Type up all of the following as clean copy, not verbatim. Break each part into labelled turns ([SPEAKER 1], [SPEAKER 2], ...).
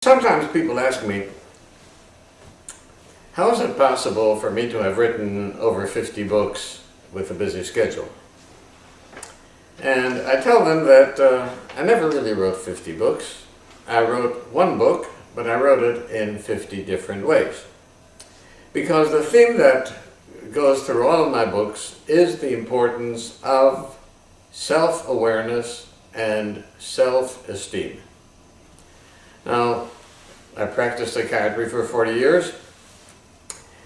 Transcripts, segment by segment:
[SPEAKER 1] Sometimes people ask me, how is it possible for me to have written over 50 books with a busy schedule? And I tell them that I never really wrote 50 books. I wrote one book, but I wrote it in 50 different ways. Because the theme that goes through all of my books is the importance of self-awareness and self-esteem. Now, I practiced psychiatry for 40 years,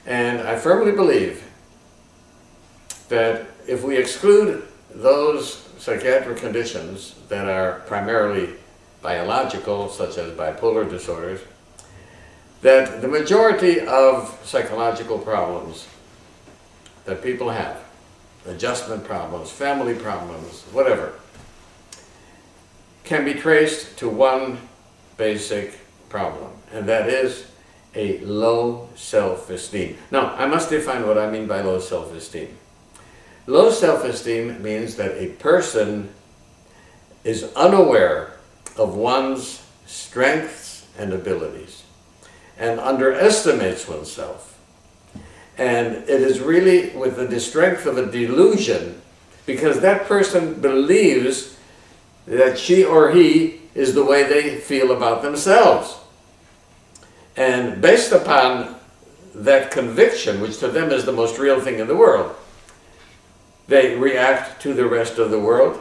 [SPEAKER 1] and I firmly believe that if we exclude those psychiatric conditions that are primarily biological, such as bipolar disorders, that the majority of psychological problems that people have, adjustment problems, family problems, whatever, can be traced to one basic problem, and that is a low self-esteem. Now, I must define what I mean by low self-esteem. Low self-esteem means that a person is unaware of one's strengths and abilities and underestimates oneself. And it is really with the strength of a delusion, because that person believes that she or he is the way they feel about themselves. And based upon that conviction, which to them is the most real thing in the world, they react to the rest of the world.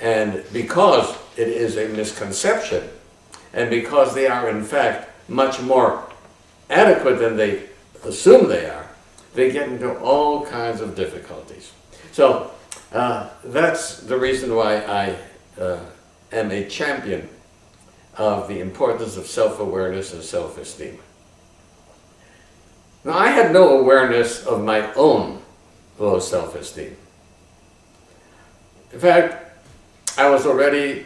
[SPEAKER 1] And because it is a misconception, and because they are in fact much more adequate than they assume they are, they get into all kinds of difficulties. So that's the reason why I am a champion of the importance of self-awareness and self-esteem. Now, I had no awareness of my own low self-esteem. In fact, I was already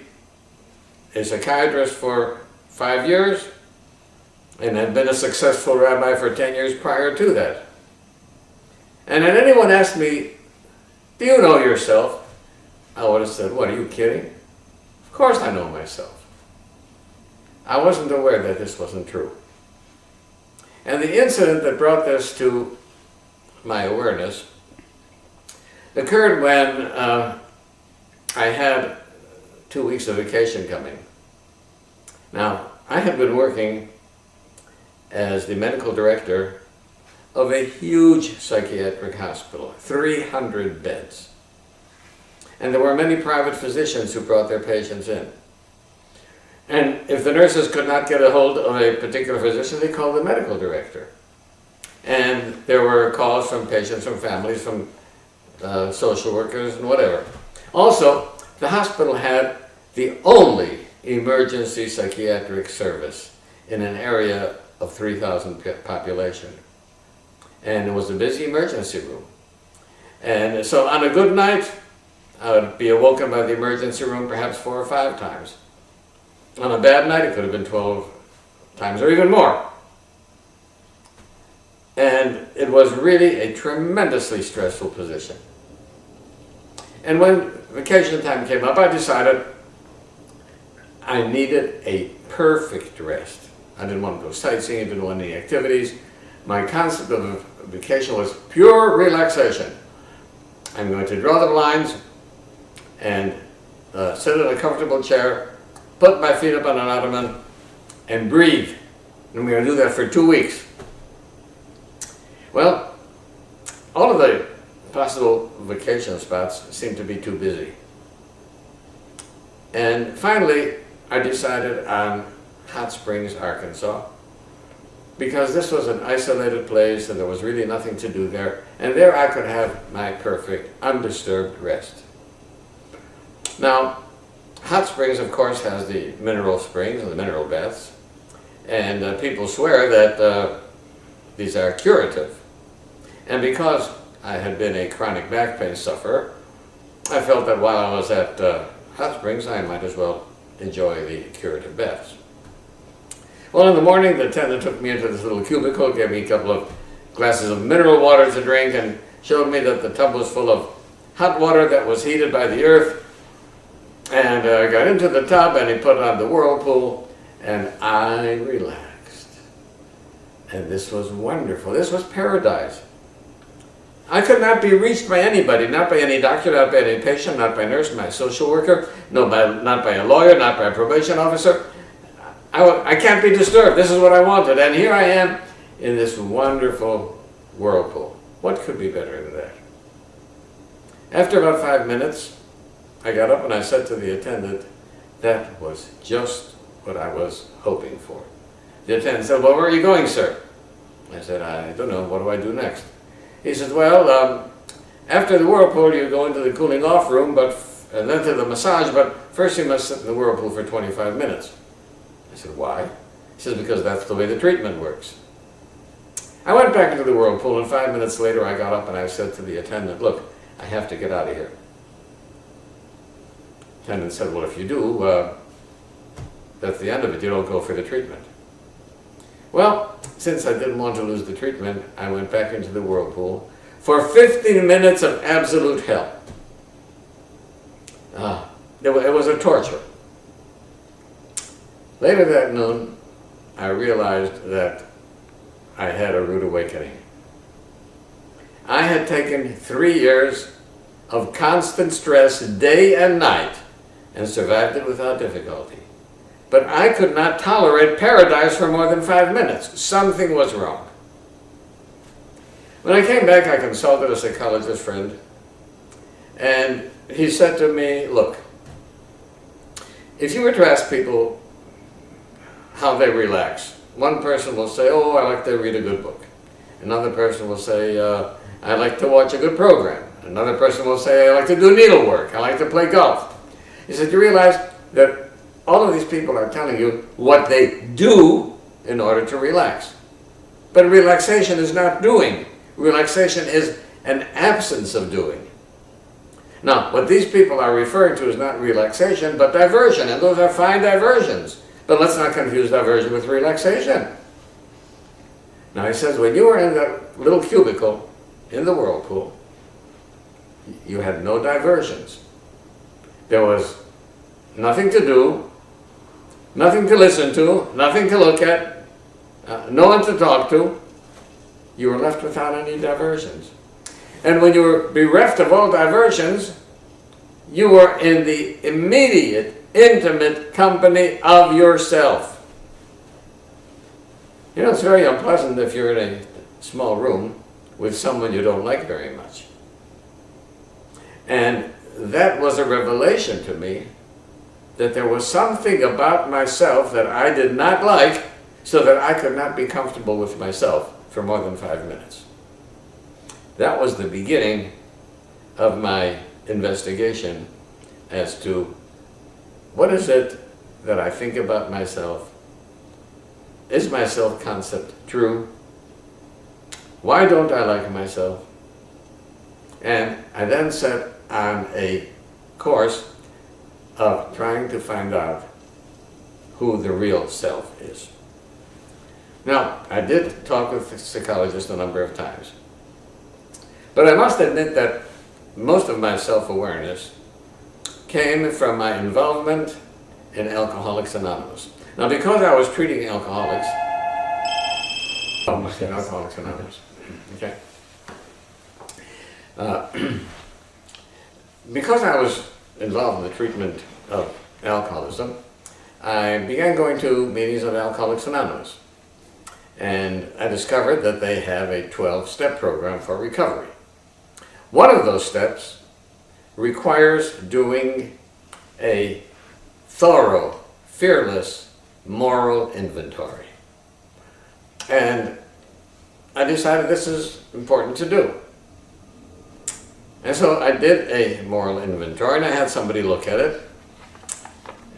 [SPEAKER 1] a psychiatrist for 5 years and had been a successful rabbi for 10 years prior to that. And had anyone asked me, do you know yourself? I would have said, what, are you kidding? Of course I know myself. I wasn't aware that this wasn't true. And the incident that brought this to my awareness occurred when I had 2 weeks of vacation coming. Now, I had been working as the medical director of a huge psychiatric hospital, 300 beds. And there were many private physicians who brought their patients in. And if the nurses could not get a hold of a particular physician, they called the medical director. And there were calls from patients, from families, from social workers, and whatever. Also, the hospital had the only emergency psychiatric service in an area of 3,000 population. And it was a busy emergency room. And so on a good night, I would be awoken by the emergency room perhaps 4 or 5 times. On a bad night, it could have been 12 times or even more. And it was really a tremendously stressful position. And when vacation time came up, I decided I needed a perfect rest. I didn't want to go sightseeing, I didn't want any activities. My concept of vacation was pure relaxation. I'm going to draw the blinds and sit in a comfortable chair, put my feet up on an ottoman, and breathe. And we're going to do that for 2 weeks. Well, all of the possible vacation spots seemed to be too busy. And finally, I decided on Hot Springs, Arkansas, because this was an isolated place and there was really nothing to do there. And there I could have my perfect, undisturbed rest. Now, Hot Springs, of course, has the mineral springs and the mineral baths. And people swear that these are curative. And because I had been a chronic back pain sufferer, I felt that while I was at Hot Springs, I might as well enjoy the curative baths. Well, in the morning, the attendant took me into this little cubicle, gave me a couple of glasses of mineral water to drink, and showed me that the tub was full of hot water that was heated by the earth. And I got into the tub, and he put on the whirlpool, and I relaxed. And this was wonderful. This was paradise. I could not be reached by anybody, not by any doctor, not by any patient, not by a nurse, my social worker, not by a lawyer, not by a probation officer. I can't be disturbed. This is what I wanted. And here I am in this wonderful whirlpool. What could be better than that? After about 5 minutes, I got up and I said to the attendant, that was just what I was hoping for. The attendant said, well, where are you going, sir? I said, I don't know. What do I do next? He said, well, after the whirlpool, you go into the cooling off room, and then to the massage, but first you must sit in the whirlpool for 25 minutes. I said, why? He says, because that's the way the treatment works. I went back into the whirlpool, and 5 minutes later I got up and I said to the attendant, look, I have to get out of here. The attendant said, well, if you do, that's the end of it. You don't go for the treatment. Well, since I didn't want to lose the treatment, I went back into the whirlpool for 15 minutes of absolute hell. It was a torture. Later that noon, I realized that I had a rude awakening. I had taken 3 years of constant stress day and night and survived it without difficulty. But I could not tolerate paradise for more than 5 minutes. Something was wrong. When I came back, I consulted a psychologist friend, and he said to me, look, if you were to ask people how they relax, one person will say, oh, I like to read a good book. Another person will say, I like to watch a good program. Another person will say, I like to do needlework. I like to play golf. He said, you realize that all of these people are telling you what they do in order to relax. But relaxation is not doing. Relaxation is an absence of doing. Now, what these people are referring to is not relaxation, but diversion, and those are fine diversions. But let's not confuse diversion with relaxation. Now he says, when you were in that little cubicle in the whirlpool, you had no diversions. There was nothing to do, nothing to listen to, nothing to look at, no one to talk to. You were left without any diversions. And when you were bereft of all diversions, you were in the immediate, intimate company of yourself. You know, it's very unpleasant if you're in a small room with someone you don't like very much. And that was a revelation to me that there was something about myself that I did not like, so that I could not be comfortable with myself for more than 5 minutes. That was the beginning of my investigation as to what is it that I think about myself? Is my self-concept true? Why don't I like myself? And I then set on a course of trying to find out who the real self is. Now, I did talk with a psychologist a number of times, but I must admit that most of my self-awareness came from my involvement in Alcoholics Anonymous. Now, because I was treating alcoholics, Alcoholics Anonymous, okay? Because I was involved in the treatment of alcoholism, I began going to meetings of Alcoholics Anonymous. And I discovered that they have a 12-step program for recovery. One of those steps requires doing a thorough, fearless, moral inventory. And I decided this is important to do. And so I did a moral inventory, and I had somebody look at it.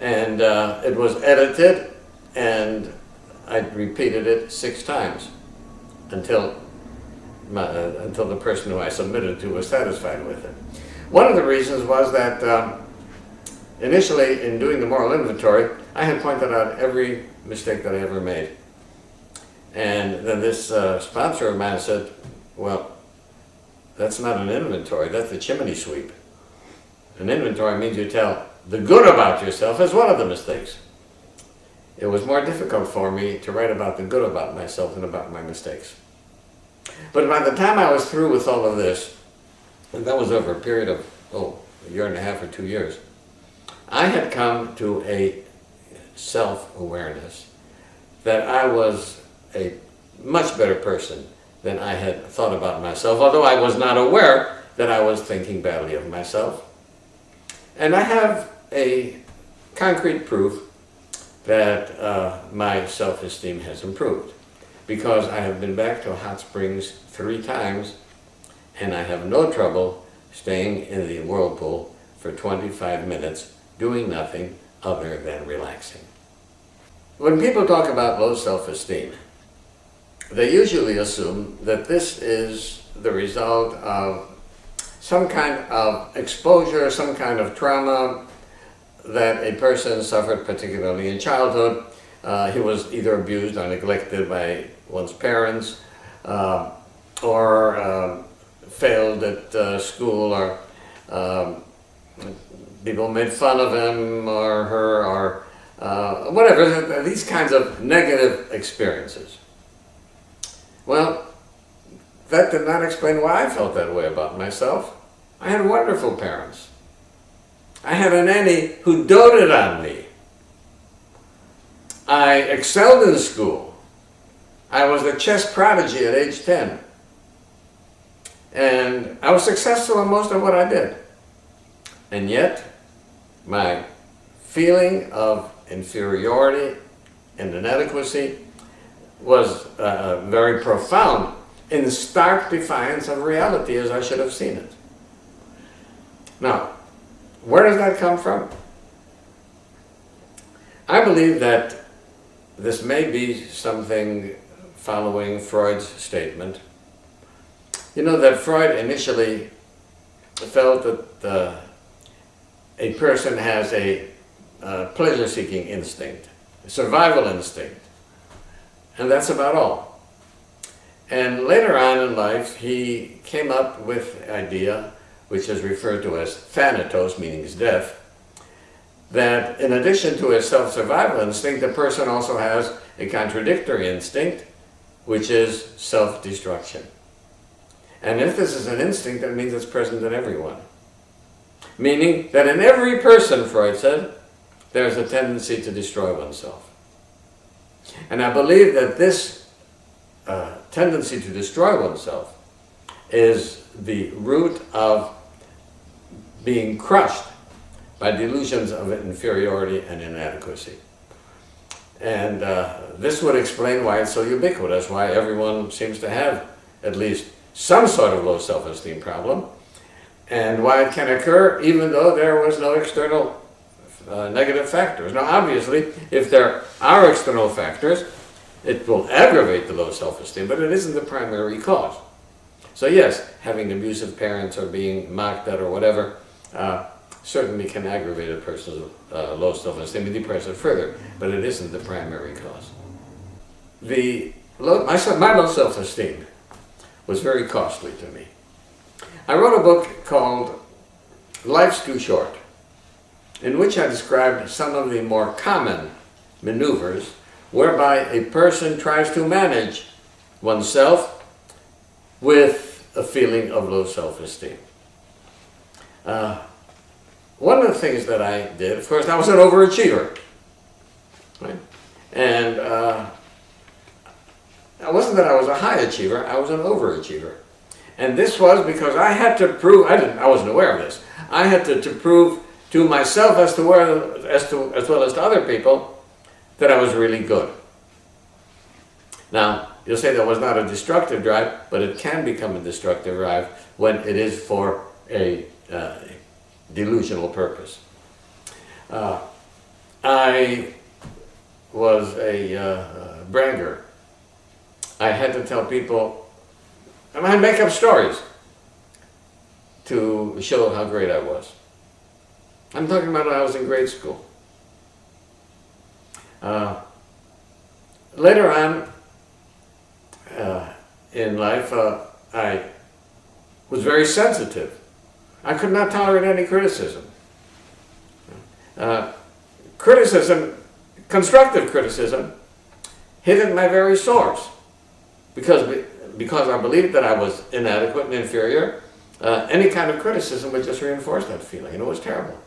[SPEAKER 1] And it was edited, and I repeated it 6 times until the person who I submitted to was satisfied with it. One of the reasons was that initially in doing the moral inventory, I had pointed out every mistake that I ever made. And then this sponsor of mine said, well, that's not an inventory, that's a chimney sweep. An inventory means you tell the good about yourself as one of the mistakes. it was more difficult for me to write about the good about myself than about my mistakes. But by the time I was through with all of this, and that was over a period of, a year and a half or 2 years, I had come to a self-awareness that I was a much better person than I had thought about myself, although I was not aware that I was thinking badly of myself. And I have a concrete proof that my self-esteem has improved, because I have been back to hot springs 3 times, and I have no trouble staying in the whirlpool for 25 minutes doing nothing other than relaxing. When people talk about low self-esteem, they usually assume that this is the result of some kind of exposure, some kind of trauma that a person suffered, particularly in childhood. He was either abused or neglected by one's parents, or failed at school, or people made fun of him or her, or whatever, these kinds of negative experiences. Well, that did not explain why I felt that way about myself. I had wonderful parents. I had a nanny who doted on me. I excelled in school. I was a chess prodigy at age 10. And I was successful in most of what I did. And yet, my feeling of inferiority and inadequacy was very profound, in stark defiance of reality as I should have seen it. Now, where does that come from? I believe that this may be something following Freud's statement. You know that Freud initially felt that a person has a pleasure-seeking instinct, a survival instinct, and that's about all. And later on in life, he came up with the idea, which is referred to as thanatos, meaning death, that in addition to a self-survival instinct, the person also has a contradictory instinct, which is self-destruction. And if this is an instinct, that means it's present in everyone. Meaning that in every person, Freud said, there's a tendency to destroy oneself. And I believe that this tendency to destroy oneself is the root of being crushed by delusions of inferiority and inadequacy. And this would explain why it's so ubiquitous, why everyone seems to have at least some sort of low self-esteem problem, and why it can occur even though there was no external negative factors. Now obviously, if there are external factors, it will aggravate the low self-esteem, but it isn't the primary cause. So yes, having abusive parents or being mocked at or whatever certainly can aggravate a person's low self-esteem and depress it further, but it isn't the primary cause. My low self-esteem was very costly to me. I wrote a book called Life's Too Short, in which I described some of the more common maneuvers whereby a person tries to manage oneself with a feeling of low self-esteem. One of the things that I did, of course, I was an overachiever. Right? And it wasn't that I was a high achiever, I was an overachiever. And this was because I had to prove, I wasn't aware of this, I had to prove to myself as well as to other people that I was really good. Now, you'll say that was not a destructive drive, but it can become a destructive drive when it is for a delusional purpose. I was a bragger. I had to tell people, I'd make up stories to show how great I was. I'm talking about when I was in grade school. Later on in life, I was very sensitive. I could not tolerate any criticism. Criticism constructive criticism hit at my very source. Because I believed that I was inadequate and inferior, any kind of criticism would just reinforce that feeling, and it was terrible.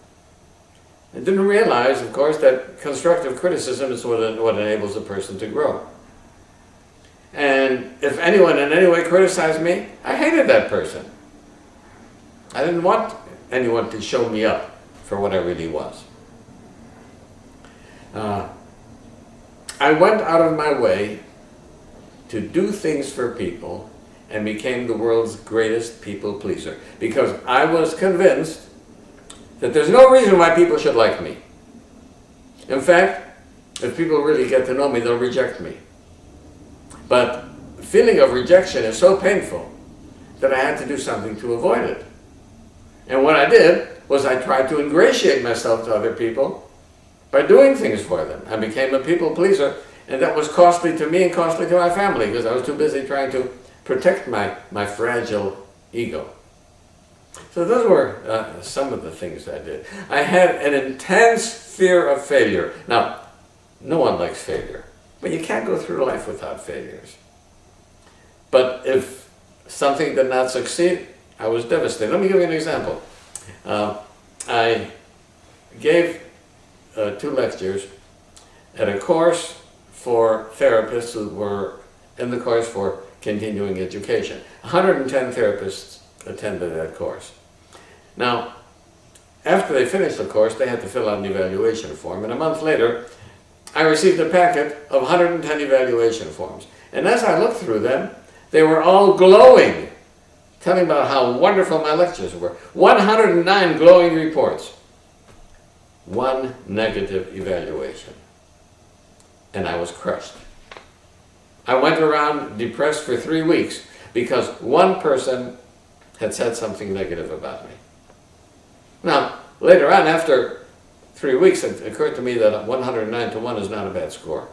[SPEAKER 1] I didn't realize, of course, that constructive criticism is what enables a person to grow. And if anyone in any way criticized me, I hated that person. I didn't want anyone to show me up for what I really was. I went out of my way to do things for people and became the world's greatest people pleaser, because I was convinced that there's no reason why people should like me. In fact, if people really get to know me, they'll reject me. But the feeling of rejection is so painful that I had to do something to avoid it. And what I did was I tried to ingratiate myself to other people by doing things for them. I became a people pleaser, and that was costly to me and costly to my family, because I was too busy trying to protect my fragile ego. So those were some of the things I did. I had an intense fear of failure. Now, no one likes failure, but you can't go through life without failures. But if something did not succeed, I was devastated. Let me give you an example. I gave 2 lectures at a course for therapists who were in the course for continuing education. 110 therapists attended that course. Now, after they finished the course, they had to fill out an evaluation form, and a month later, I received a packet of 110 evaluation forms. And as I looked through them, they were all glowing, telling about how wonderful my lectures were. 109 glowing reports. 1 negative evaluation. And I was crushed. I went around depressed for 3 weeks because one person had said something negative about me. Now, later on, after 3 weeks, it occurred to me that 109 to 1 is not a bad score.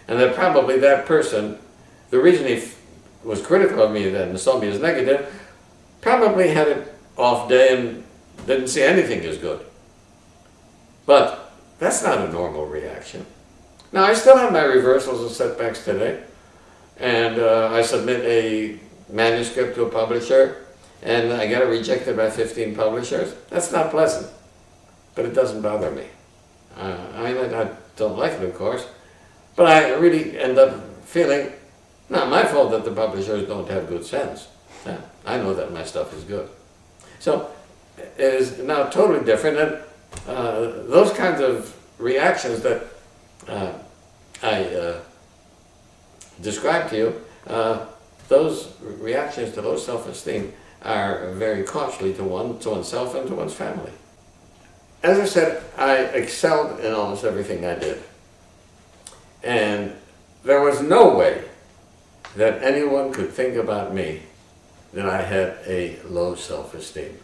[SPEAKER 1] And that probably that person, the reason he was critical of me then and saw me as negative, probably had an off day and didn't see anything as good. But that's not a normal reaction. Now, I still have my reversals and setbacks today, and I submit a manuscript to a publisher, and I get it rejected by 15 publishers. That's not pleasant, but it doesn't bother me. I don't like it, of course, but I really end up feeling, not my fault that the publishers don't have good sense. I know that my stuff is good. So it is now totally different, and those kinds of reactions that I described to you, those reactions to low self-esteem are very costly to oneself and to one's family. As I said, I excelled in almost everything I did. And there was no way that anyone could think about me that I had a low self-esteem.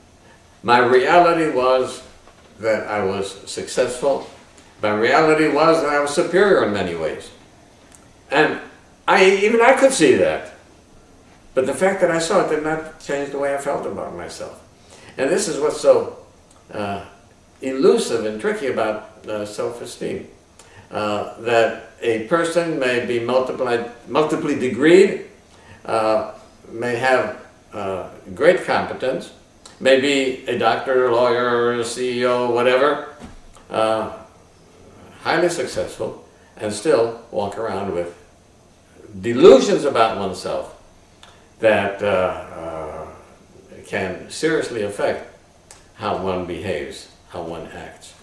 [SPEAKER 1] My reality was that I was successful. My reality was that I was superior in many ways. And even I could see that. But the fact that I saw it did not change the way I felt about myself. And this is what's so elusive and tricky about self-esteem. That a person may be multiply degreed, may have great competence, may be a doctor, a lawyer, or a CEO, whatever, highly successful, and still walk around with delusions about oneself that can seriously affect how one behaves, how one acts.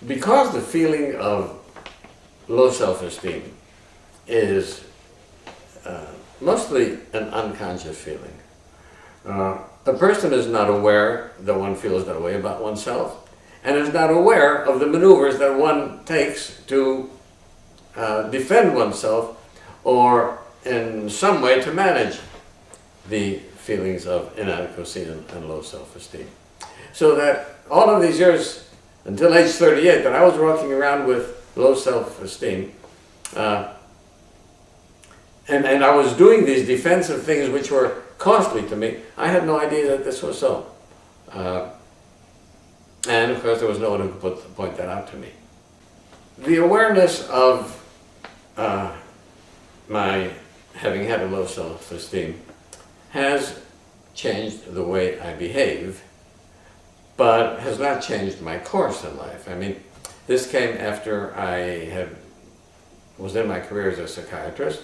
[SPEAKER 1] Because the feeling of low self-esteem is mostly an unconscious feeling. A person is not aware that one feels that way about oneself, and is not aware of the maneuvers that one takes to defend oneself, or in some way to manage the feelings of inadequacy and low self-esteem. So that all of these years, until age 38, that I was walking around with low self-esteem, and I was doing these defensive things which were costly to me, I had no idea that this was so. And of course there was no one who could point that out to me. the awareness of my having had a low self-esteem has changed the way I behave, but has not changed my course in life. I mean, this came after I was in my career as a psychiatrist,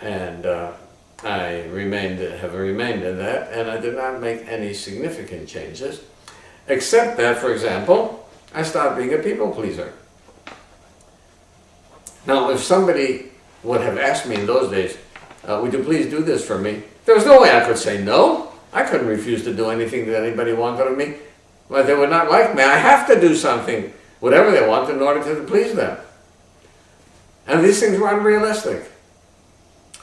[SPEAKER 1] and I have remained in that, and I did not make any significant changes, except that, for example, I stopped being a people pleaser. Now, if somebody would have asked me in those days, would you please do this for me? There was no way I could say no. I couldn't refuse to do anything that anybody wanted of me. But they would not like me. I have to do something, whatever they want, in order to please them. And these things were unrealistic.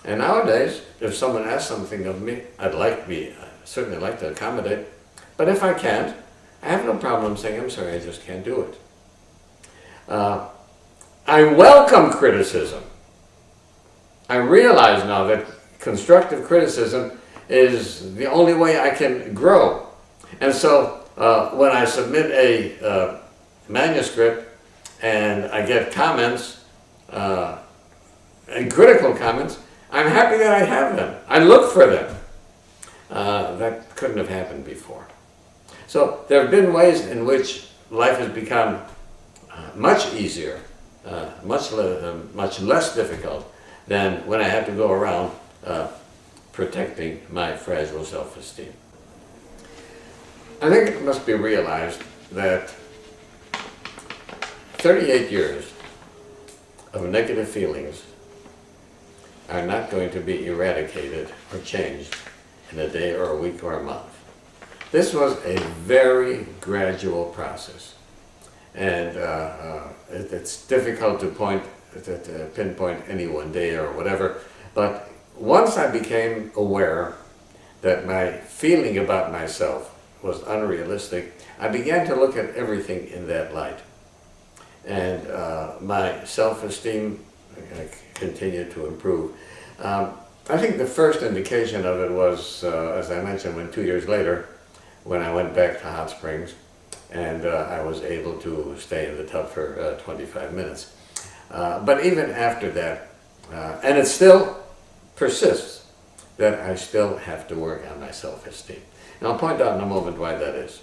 [SPEAKER 1] And nowadays, if someone asks something of me, I'd certainly like to accommodate. But if I can't, I have no problem saying, I'm sorry, I just can't do it. I welcome criticism. I realize now that constructive criticism is the only way I can grow. And so when I submit a manuscript and I get comments, and critical comments, I'm happy that I have them. I look for them. That couldn't have happened before. So there have been ways in which life has become much easier, much less difficult than when I had to go around protecting my fragile self-esteem. I think it must be realized that 38 years of negative feelings are not going to be eradicated or changed in a day or a week or a month. This was a very gradual process, and it's difficult to pinpoint any one day or whatever, but once I became aware that my feeling about myself was unrealistic, I began to look at everything in that light. And my self-esteem continued to improve. I think the first indication of it was, as I mentioned, when 2 years later, when I went back to Hot Springs, and I was able to stay in the tub for 25 minutes. But even after that, and it still persists, that I still have to work on my self-esteem. And I'll point out in a moment why that is.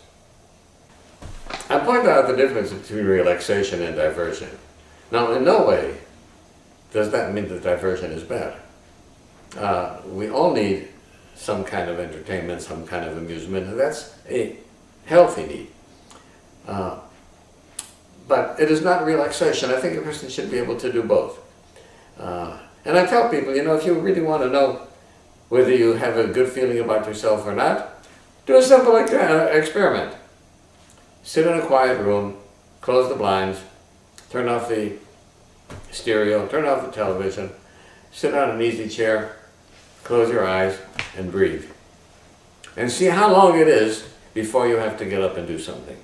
[SPEAKER 1] I point out the difference between relaxation and diversion. Now, in no way does that mean that diversion is bad. We all need some kind of entertainment, some kind of amusement, and that's a healthy need. But it is not relaxation. I think a person should be able to do both. And I tell people, if you really want to know whether you have a good feeling about yourself or not, do a simple experiment. Sit in a quiet room, close the blinds, turn off the stereo, turn off the television, sit on an easy chair, close your eyes, and breathe. And see how long it is before you have to get up and do something.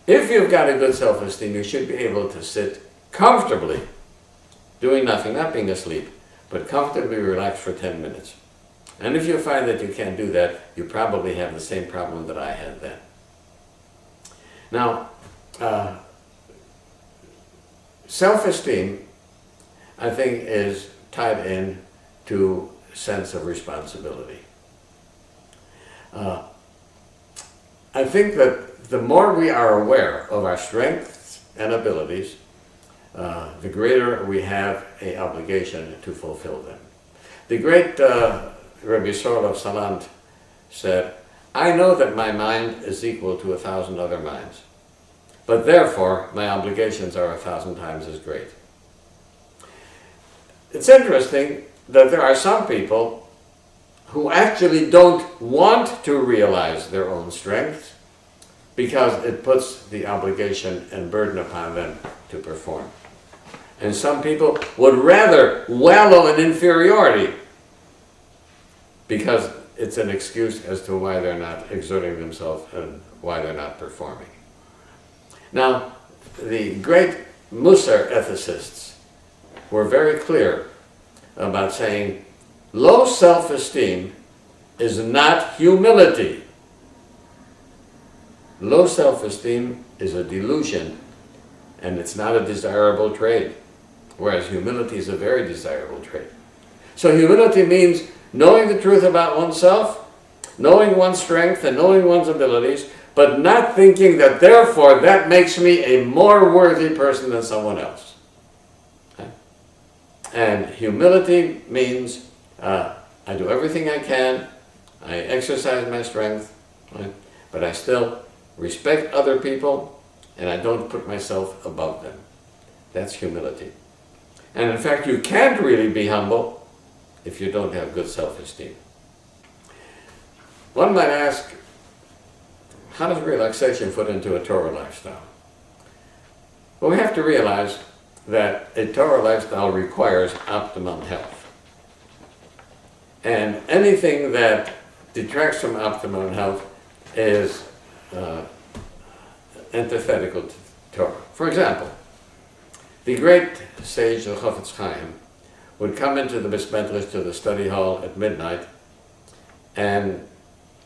[SPEAKER 1] If you've got a good self-esteem, you should be able to sit comfortably, doing nothing, not being asleep, but comfortably relaxed for 10 minutes. And if you find that you can't do that, you probably have the same problem that I had then. Now, self-esteem, I think, is tied in to sense of responsibility. I think that the more we are aware of our strengths and abilities, the greater we have an obligation to fulfill them. The great Rabbi of Salant said, I know that my mind is equal to 1,000 other minds, but therefore my obligations are 1,000 times as great. It's interesting that there are some people who actually don't want to realize their own strengths because it puts the obligation and burden upon them to perform. And some people would rather wallow in inferiority because it's an excuse as to why they're not exerting themselves and why they're not performing. Now, the great Musar ethicists were very clear about saying low self-esteem is not humility. Low self-esteem is a delusion, and it's not a desirable trait, whereas humility is a very desirable trait. So humility means knowing the truth about oneself, knowing one's strength and knowing one's abilities, but not thinking that therefore that makes me a more worthy person than someone else. Okay? And humility means I do everything I can, I exercise my strength, right? But I still respect other people and I don't put myself above them. That's humility. And in fact, you can't really be humble if you don't have good self-esteem. One might ask, how does relaxation fit into a Torah lifestyle? Well, we have to realize that a Torah lifestyle requires optimum health. And anything that detracts from optimum health is antithetical to Torah. For example, the great sage of Chafetz Chaim would come into the Bismedrash to the study hall at midnight and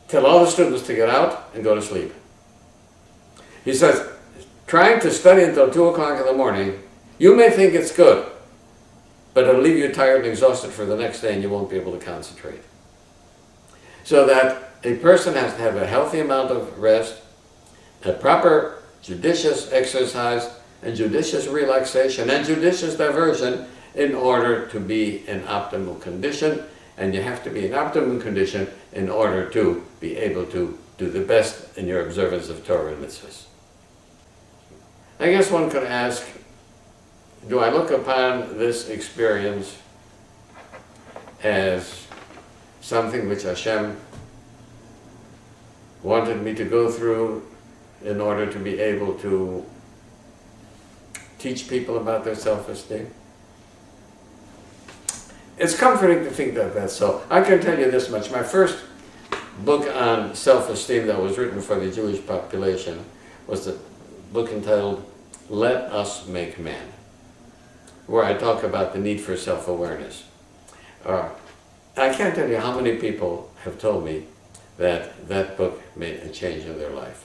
[SPEAKER 1] tell all the students to get out and go to sleep. He says, trying to study until 2 o'clock in the morning, you may think it's good, but it'll leave you tired and exhausted for the next day and you won't be able to concentrate. So that a person has to have a healthy amount of rest, a proper judicious exercise, and judicious relaxation, and judicious diversion in order to be in optimal condition. And you have to be in optimum condition in order to be able to do the best in your observance of Torah and mitzvahs. I guess one could ask, do I look upon this experience as something which Hashem wanted me to go through in order to be able to teach people about their self-esteem? It's comforting to think that that's so. I can tell you this much. My first book on self-esteem that was written for the Jewish population was the book entitled Let Us Make Man, where I talk about the need for self-awareness. I can't tell you how many people have told me that that book made a change in their life.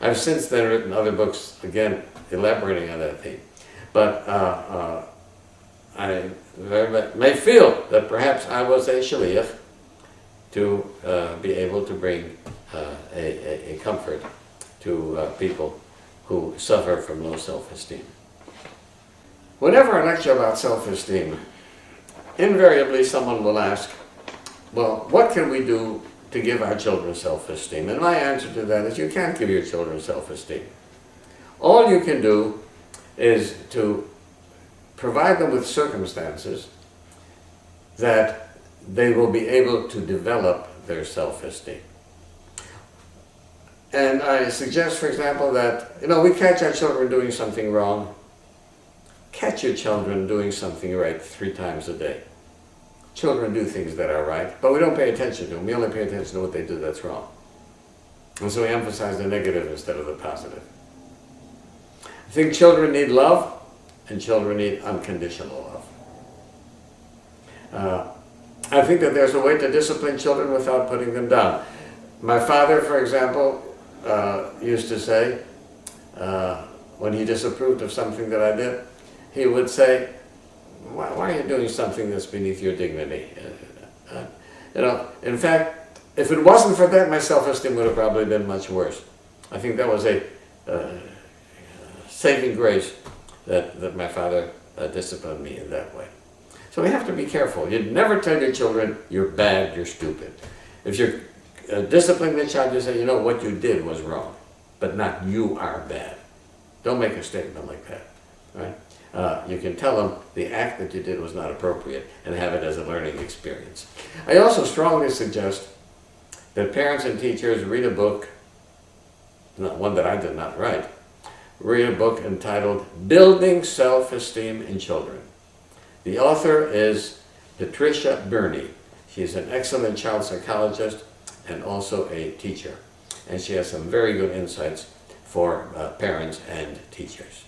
[SPEAKER 1] I've since then written other books, again, elaborating on that theme. But I may feel that perhaps I was a shaliach to be able to bring a comfort to people who suffer from low self-esteem. Whenever I lecture about self-esteem, invariably someone will ask, well, what can we do to give our children self-esteem? And my answer to that is you can't give your children self-esteem. All you can do is to provide them with circumstances that they will be able to develop their self-esteem. And I suggest, for example, that, we catch our children doing something wrong. Catch your children doing something right 3 times a day. Children do things that are right, but we don't pay attention to them. We only pay attention to what they do that's wrong. And so we emphasize the negative instead of the positive. I think children need love, and children need unconditional love. I think that there's a way to discipline children without putting them down. My father, for example, used to say, when he disapproved of something that I did, he would say, why are you doing something that's beneath your dignity? In fact, if it wasn't for that, my self-esteem would have probably been much worse. I think that was a saving grace that my father disciplined me in that way. So we have to be careful. You'd never tell your children, you're bad, you're stupid. If you're disciplining the child, you say, what you did was wrong, but not you are bad. Don't make a statement like that, right? You can tell them the act that you did was not appropriate and have it as a learning experience. I also strongly suggest that parents and teachers read a book, not one that I did not write, read a book entitled Building Self-Esteem in Children. The author is Pre-Tisha Birney. She is an excellent child psychologist and also a teacher. And she has some very good insights for parents and teachers.